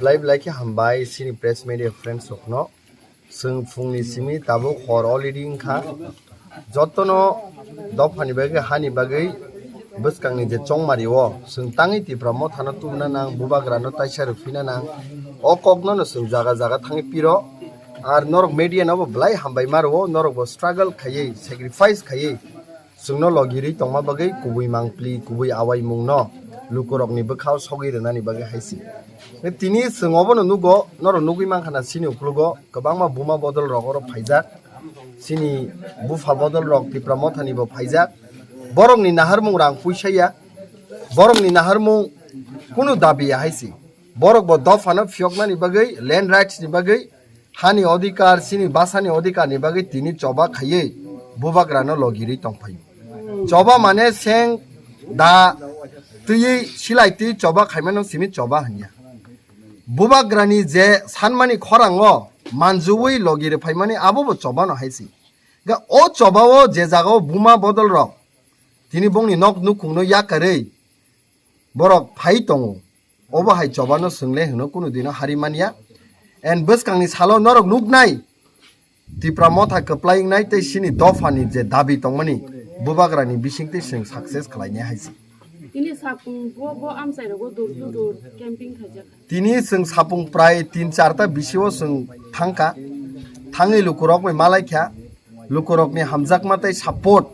Belai ke hambai sini press media friends sokno sung fungni simi tabo hor already ingkha jotono dofani bagai hani bagai buskangni je chongmari o sung tangi Tipra Motha no tumna nang bubagra no taisha rufina nang o kogno no sung jaga jaga thangi piro ar norok media no belai hambai maro norok bo struggle khaye sacrifice khaye sungno logiri tongma bagai kubui mangpli kubui awai mungno lukurokni bokhaw sogi renani bagai haisi tini sungobono nugo noro nugui mangkhana sini uklugo kobangma buma bodol rogoro phaijak sini bufa bodol rok Tipra Motha ni bo phaijak borokni naharmung rang puisaya borokni naharmung kunu dabiya haisi borok bo dofano fyoknani bagai land rights ni bagai hani odhikar sini basani odhikar ni bagai tini choba khaye bubagrano logiri tongphai choba mane seng da tui silai tui choba khaimano simi choba hanya bubagrani je sanmani khorango manjuwi logire phaimani abobo choba no haisi ga o choba o je jaga buma bodol rok tini bongni nok nukungno yakarei borok phai tongo obo hai choba no sungle hno kunu dino harimania en buskangni salo norok nuknai Tipra Motha kplaing nai te sini dofani je dabi tongmani bubagrani bisingte sing success khlaine haisi Tini sapung bo amsai rogo dur camping khajak. Tini sung sapung prai 3-4 ta bisio sung thangka thangi lukurok mai malai kya lukurok ni hamjak matai support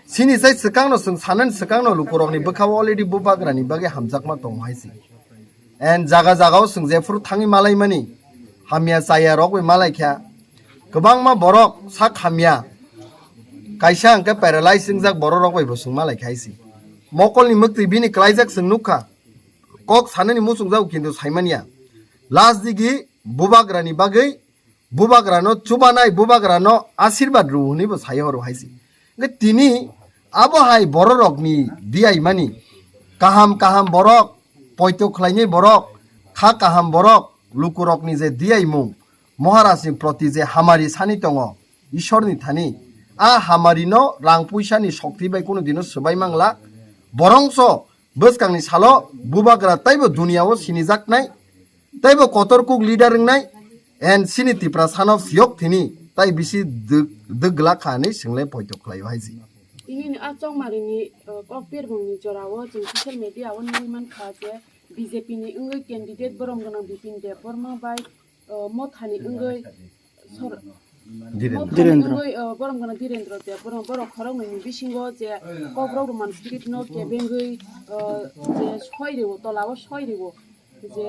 sini sai sekang no sung sanan sekang no lukurok ni bokhaw already bubagra ni bage hamjak ma tong haisi and jaga jaga sung jefru thangi malai mani hamya saya rok mai malai kya gobang ma borok sak hamya kaisa angka paralyzing jak borok rok bai bosung malai khaisi Mokolni mukti bini klaijak sung nukha kok sanani musung jau kintu saimania last digi bubagrani bagai bubagrano chubanai bubagrano ashirwad ruhuni bo sayhor haisi ge tini abo hai bororokni diai mani kaham borok poito khlaini borok kha kaham borok lukurokni je diai mung moharasni proti je hamari sani tongo ishorni thani a hamari no rang puisani shokti bai kono dino subai mangla borongso buskangni salo bubagra taibo duniao sinijak nai taibo kotorkuk leader nai en sini Tipra sanov yok thini tai bisi degla khani single poito khlayo haisi Ini achong marini kopir bungni jorawo jeng social media on man khaje BJP ni ungoi candidate borom ganang bipin Debbarma bai Motha ni ungoi Direndra borom gana Direndra te borom khorong ni bisingo je kobrok man script no ke bengoi je shoirewo tolawo shoirewo je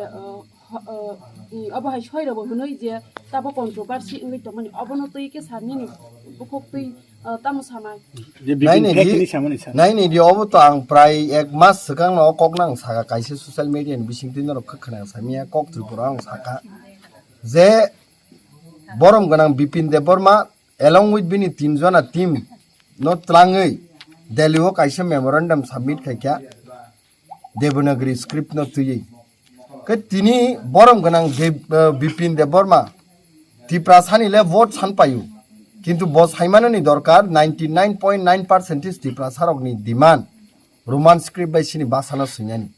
abahai shoirewo hnoi je tabo controversy ngi to mani abono tui ke sarni ni bukhok tui tamu samai nai ni di obo to ang prai ek mas sekang no koknang saka kaise social media ni bising tin ro khkhana samia kok tripura ang saka je borom ganang bipin Debbarma along with bini tinjona team no tlangai Delhi ho kaisa memorandum submit khaikya Devanagari script no tuyi ke tini borom ganang bipin Debbarma Tipra sani le vote san payu kintu bos haimanani dorkar 99.9% Tipra sarok ni demand roman script by sini basana sunyani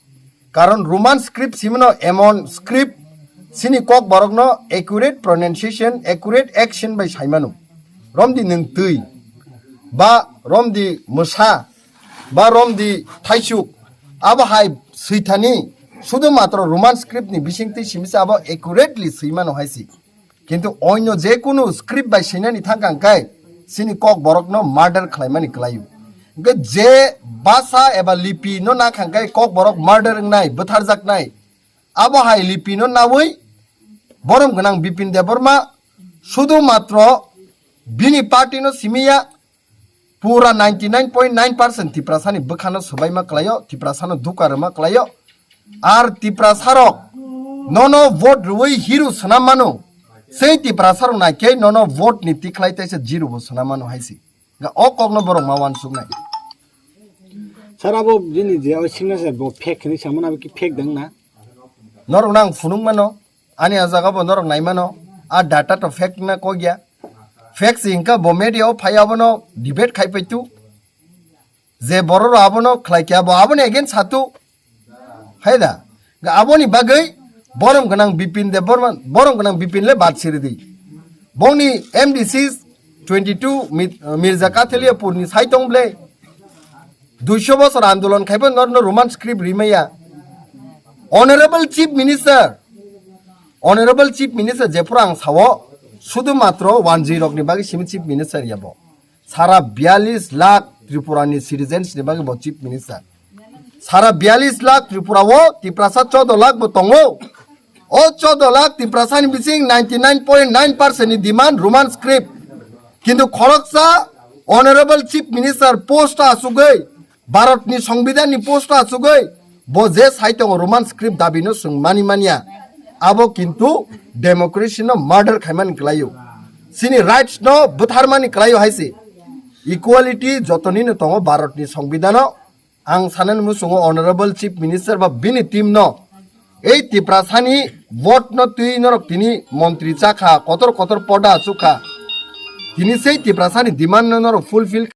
karon roman script simno emon script sini kok borokno accurate pronunciation accurate action by saimanu romdi nung tui ba romdi musa ba romdi thaisuk aba hai suithani শুধু মাত্র Roman script নি বিসিংতি সিমিসা আবা accurately সুইমানো হাইসি কিন্তু অন্য যে কোনো script by সিনানি থাকাঙ্কাই Sini cock বরকনো murder খাইমানি ক্লাইউ গে যে ভাষা এবা লিপি নো না খাঙ্কাই কক বরক মার্ডার নাই বথারজাক নাই আবা হাই লিপি নো নাওই বরম গনাং বিপিন দেববর্মা শুধু মাত্র বিনি পার্টি নো সিমিয়া পুরা 99.9% টিপ্রাসানি বখানো সবাইমা ক্লাইও টিপ্রাসানো দুকারমা ক্লাইও আর Tipra sarok nono vote ruwi hero sanamano sei Tipra sarok na ke nono vote ni tiklai taise zero bo sanamano haisi ga okogno borok mawan sugnai sarabo jini je singna se bo fake ni samana ki fake dang na norok nang funung mano ani ajaga bo norok nai mano আর data তো fact না কো গিয়া fact Inca বমেডিয়াও ফাইয়াবনো debate খাইপাইতু যে বড় আবনো খ্লাইকিয়াবো আবনো again সাতু Haider আবনি বাগৈ বরম গনাং বিপিন দেববর্মা বরম গনাং বিপিনলে বাদ ছিড়ে দেই বংনি এমডিসি 22 মির্জা কাথেলিয়াপুরনি সাইতংब्ले 200 বছর আন্দোলন খাইবো নরনো রোমান স্ক্রিপ্ট রিমাইয়া অনারেবল চিফ মিনিস্টার যেপুরা আং সাও শুধুমাত্র 10 नि बागै सिम चिफ मिनिस्टार याबो सारा 42 लाख त्रिपुरानि सिटिजेन्स नि बागै बो चिफ मिनिस्टार सारा 42 लाख त्रिपुराओ तिप्रासा 14 लाख बो तंगो ओ 14 लाख तिप्रासा नि बिसिं 99.9% नि डिमांड रोमान स्क्रिप्ट किन्तु खरकसा ऑनरेबल चीफ मिनिस्टार पोस्ट आसुगै भारत नि संविधान नि पोस्ट आसुगै बो जे साइतंग रोमान स्क्रिप्ट दाबिनो सुं मानिया आबो किन्तु डेमोक्रेसी नो मर्डर खाइमान क्लायो सिनी राइट्स नो बुथारमानी क्लायो हाइसे इक्वालिटी जतनी न तंगो भारत नि संविधान आं सानन मुसुङो ऑनरेबल चीफ मिनिस्टर बा बिनि टीम नो এই তিপ্রাসানি ভোট ন তুই নরক তিনি মন্ত্রী চাখা কতর পদা সুখা তিনি সেই তিপ্রাসানি ডিমান্ড নর ফুলফিল